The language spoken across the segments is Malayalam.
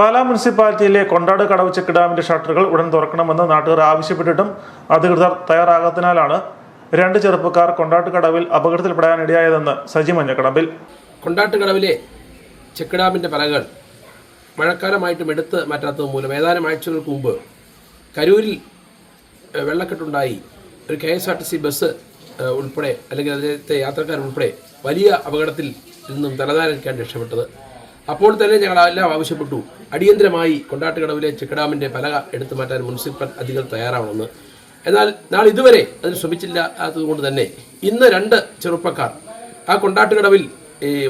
പാലാ മുനിസിപ്പാലിറ്റിയിലെ കൊണ്ടാട് കടവ് ചെക്ക് ഡാമിന്റെ ഷട്ടറുകൾ ഉടൻ തുറക്കണമെന്ന് നാട്ടുകാർ ആവശ്യപ്പെട്ടിട്ടും അധികൃതർ തയ്യാറാകാത്തതിനാലാണ് രണ്ട് ചെറുപ്പക്കാർ കൊണ്ടാട്ടുകടവിൽ അപകടത്തിൽപ്പെടാനിടയായതെന്ന് സജി മഞ്ഞക്കടമ്പിൽ. കൊണ്ടാട്ടുകടവിലെ ചെക്ക് ഡാമിന്റെ പലകൾ മഴക്കാലമായിട്ടും എടുത്ത് മാറ്റാത്തത് മൂലം ഏതാനും ആഴ്ചകൾക്ക് മുമ്പ് കരൂരിൽ വെള്ളക്കെട്ടുണ്ടായി ഒരു KSRTC ബസ് ഉൾപ്പെടെ അല്ലെങ്കിൽ അതിലത്തെ യാത്രക്കാരുൾപ്പെടെ വലിയ അപകടത്തിൽ നിന്നും തലനാരിക്കാൻ രക്ഷപ്പെട്ടത്. അപ്പോൾ തന്നെ ഞങ്ങളെല്ലാം ആവശ്യപ്പെട്ടു, അടിയന്തരമായി കൊണ്ടാട്ടുകടവിലെ ചെക്ക് ഡാമിൻ്റെ പലക എടുത്തു മാറ്റാൻ മുനിസിപ്പൽ അധികൃതർ തയ്യാറാവണമെന്ന്. എന്നാൽ നാളെ ഇതുവരെ അതിന് ശ്രമിച്ചില്ലാത്തതുകൊണ്ട് തന്നെ ഇന്ന് രണ്ട് ചെറുപ്പക്കാർ ആ കൊണ്ടാട്ടുകടവിൽ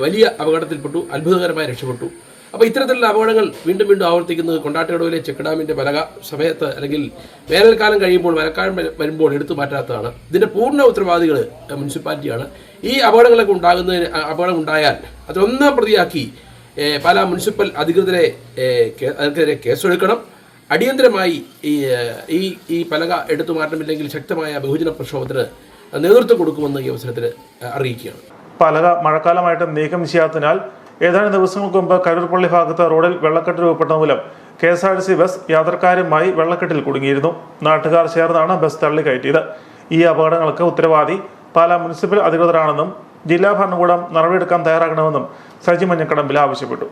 വലിയ അപകടത്തിൽപ്പെട്ടു, അത്ഭുതകരമായി രക്ഷപ്പെട്ടു. അപ്പോൾ ഇത്തരത്തിലുള്ള അപകടങ്ങൾ വീണ്ടും വീണ്ടും ആവർത്തിക്കുന്നത് കൊണ്ടാട്ടുകടവിലെ ചെക്ക് ഡാമിൻ്റെ പലക സമയത്ത് അല്ലെങ്കിൽ വേനൽക്കാലം കഴിയുമ്പോൾ മഴക്കാലം വരുമ്പോൾ എടുത്തു മാറ്റാത്തതാണ്. ഇതിൻ്റെ പൂർണ്ണ ഉത്തരവാദികൾ മുനിസിപ്പാലിറ്റിയാണ്. ഈ അപകടങ്ങളൊക്കെ അപകടം ഉണ്ടായാൽ അതൊന്നാം പ്രതിയാക്കി പാലാ മുനിസിപ്പൽ അധികൃതരെ കേസെടുക്കണം. അടിയന്തരമായി ഈ പലക എടുത്തു മാറ്റമില്ലെങ്കിൽ ശക്തമായ ബഹുജന പ്രക്ഷോഭത്തിന് നേതൃത്വം കൊടുക്കുമെന്ന് ഈ അവസരത്തിൽ അറിയിക്കുകയാണ്. പലക മഴക്കാലമായിട്ട് നീക്കം ചെയ്യാത്തതിനാൽ ഏതാനും ദിവസങ്ങൾക്ക് മുമ്പ് കരൂർപ്പള്ളി ഭാഗത്ത് റോഡിൽ വെള്ളക്കെട്ട് രൂപപ്പെട്ട മൂലം KSRTC ബസ് യാത്രക്കാരുമായി വെള്ളക്കെട്ടിൽ കുടുങ്ങിയിരുന്നു. നാട്ടുകാർ ചേർന്നാണ് ബസ് തള്ളിക്കയറ്റിയത്. ഈ അപകടങ്ങൾക്ക് ഉത്തരവാദി പാലാ മുനിസിപ്പൽ അധികൃതരാണെന്നും ജില്ലാ ഭരണകൂടം നടപടിയെടുക്കാൻ തയ്യാറാകണമെന്നും സജി മഞ്ഞക്കടമ്പിൽ ആവശ്യപ്പെട്ടു.